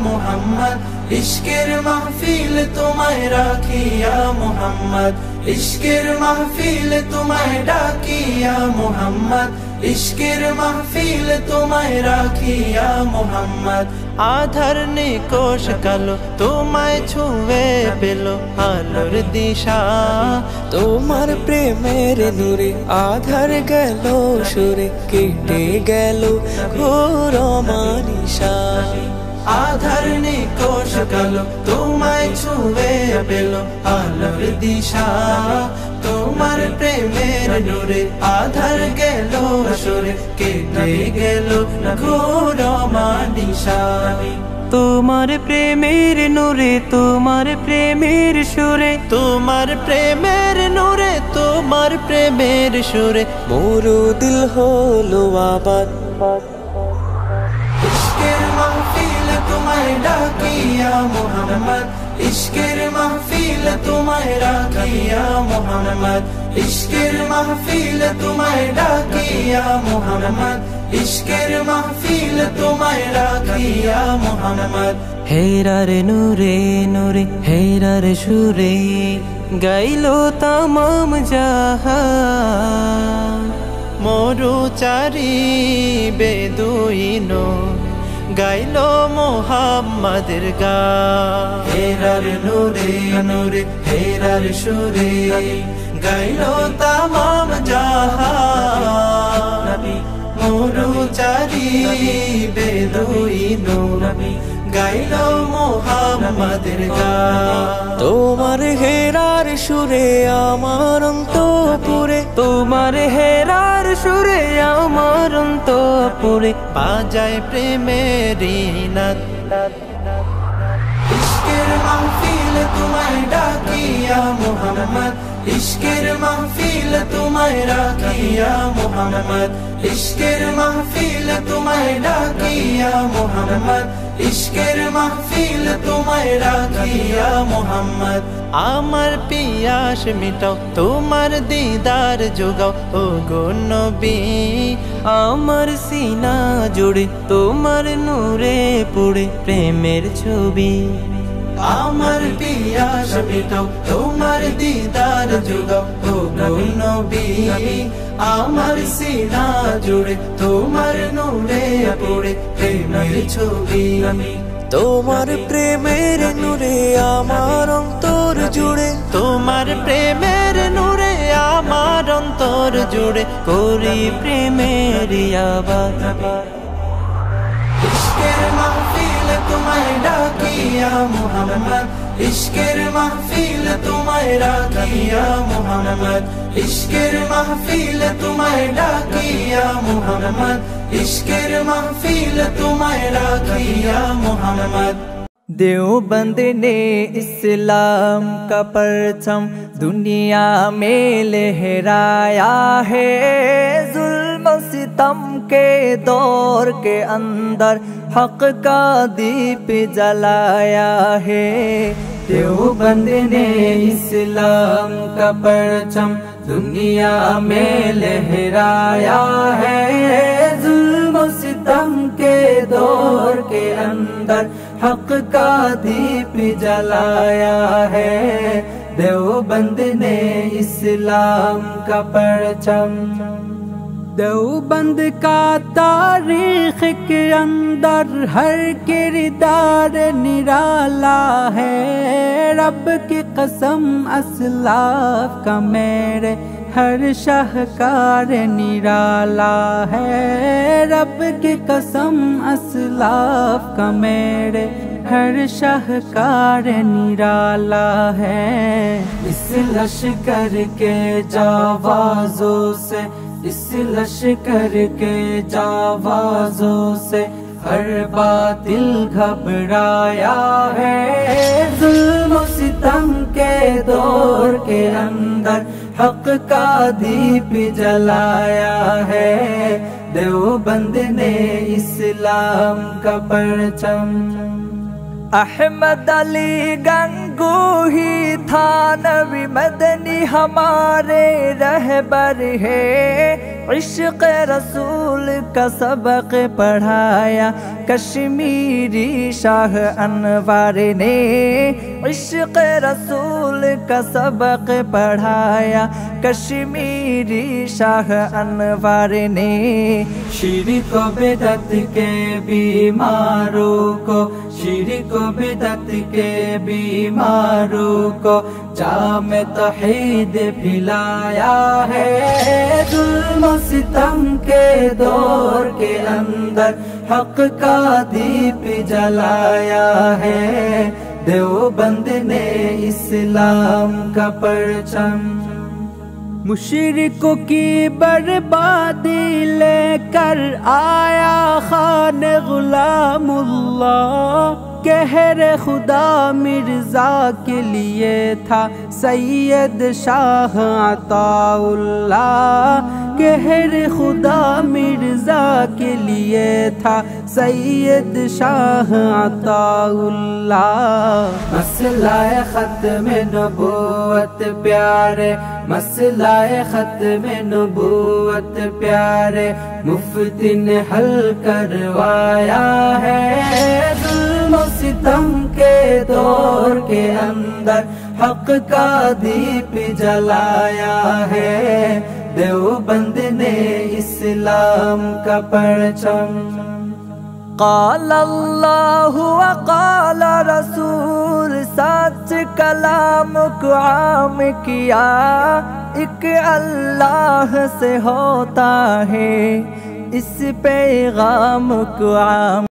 मोहम्मद इश्केर महफिल तुम्हें राखिया मोहम्मद इश्केर महफिल तुम्हें डाकिया मोहम्मद इश्केर महफिल तुम्हें राखिया मोहम्मद आधार निकोश कालो तुम्हें छुए पेलो आलोर दिशा তোমার প্রেমের নূরে আধার গেল সুরে কেটে গেল ঘোর মানিশা आधार निकोश कालो तुम्हें छुए पेलो आलोर दिशा তোমার প্রেমের নূরে আধার গেল সুরে কেটে গেল ঘোর মানিশা তোমার প্রেমের নূরে তোমার প্রেমের সুরে তোমার প্রেমের নূরে তোমার প্রেমের সুরে মোরো দিল হলো আবাদ इश्केर महफिल तुम्हें डाकिया मोहम्मद इश्केर महफिल तुम्हें राखिया मोहम्मद इश्केर महफिल तुम्हें डाकिया मोहम्मद इश्केर महफिल तुम्हें राखिया मोहम्मद হেরার নূরে নূরে হেরার সুরে গাইলো তামাম জাহান মোরু চারি বেদুইনো গাইলো মোহাম্মদের গান হেরার নূরে নূরে হেরার সুরে গাইলো তামাম জাহান মোরু চারি বেদুইনো গাইলো মোহাম্মদের গান তোমার হেরার সুরে আমার অন্তপুরে তোমার হেরার সুরে আমার অন্তপুরে বাজায় প্রেমেরি নাত इश्केर महफिल तुम्हें डाकिया मोहम्मद इश्केर महफिल तुम्हें राखिया मोहम्मद इश्केर महफिल तुम्हें डाकिया मोहम्मद इश्केर महफिल तुम्हें राखिया मोहम्मद আমার পিয়াস মিটাও তোমার দিদার জোগাও ও গো নবী আমার সিনা জুড়ে তোমার নূরে পড়ে প্রেমের ছবি আমার পিয়াস মিটাও তোমার দিদার জোগাও ও গো নবী আমার সিনা জুড়ে তোমার নূরে পড়ে প্রেমের ছবি তোমার প্রেমের নূরে আমার অন্তর জুড়ে তোমার প্রেমের নূরে আমার অন্তর জুড়ে করি প্রেমের আবাদ इश्केर महफिल तुम्हें डाकिया मोहम्मद इश्केर महफिल तुम्हें राखिया मोहम्मद इश्केर महफिल तुम्हें डाकिया मोहम्मद इश्केर महफिल तुम्हें राखिया मोहम्मद देवबंद ने इस्लाम का परचम दुनिया में लहराया है जुल्म सितम के दौर के अंदर हक का दीप जलाया है देवबंद ने इस्लाम का परचम दुनिया में लहराया है जुल्म सितम के दौर के अंदर हक का दीप जलाया है देवबंद ने इस्लाम का परचम देवबंद का तारीख के अंदर हर किरदार निराला है रब की कसम असलाफ का मेरे हर शाहकार निराला है रब की कसम असलाफ का मेरे हर शाहकार निराला है इस लश्कर के जावाजों से इस लश्कर के जावाजों से हर बातिल घबराया है जुल्म सितम के दौर के अंदर हक का दीप जलाया है देवबंद ने इस्लाम का परचम अहमद अली गंगोही थानवी मदनी हमारे रहबर है عشق رسول کا سبق پڑھایا کشمیری شاہ انوار نے، عشق رسول کا سبق پڑھایا کشمیری شاہ انوار نے۔ شرک و بدعت کے بیماروں کو، شرک و بدعت کے بیماروں کو جام توحید پلایا ہے، ظلم و ستم کے دور کے اندر حق کا دیپ جلایا ہے، دیوبند نے اسلام کا پرچم۔ مشرکوں کی بربادی لے کر آیا خان غلام اللہ، قہر خدا مرزا کے لیے تھا سید شاہ عطا اللہ، قہر خدا مرزا کے لیے تھا سید شاہ عطا اللہ۔ مسئلہ ختم نبوت پیارے، مسئلہ ختم نبوت پیارے مفتی نے حل کروایا ہے، ظلم و ستم کے دور کے اندر حق کا دیپ جلایا ہے، دیوبند نے اسلام کا پرچم۔ قال اللہ وقال رسول، سچ کلام کو عام کیا، ایک اللہ سے ہوتا ہے اس پیغام کو عام۔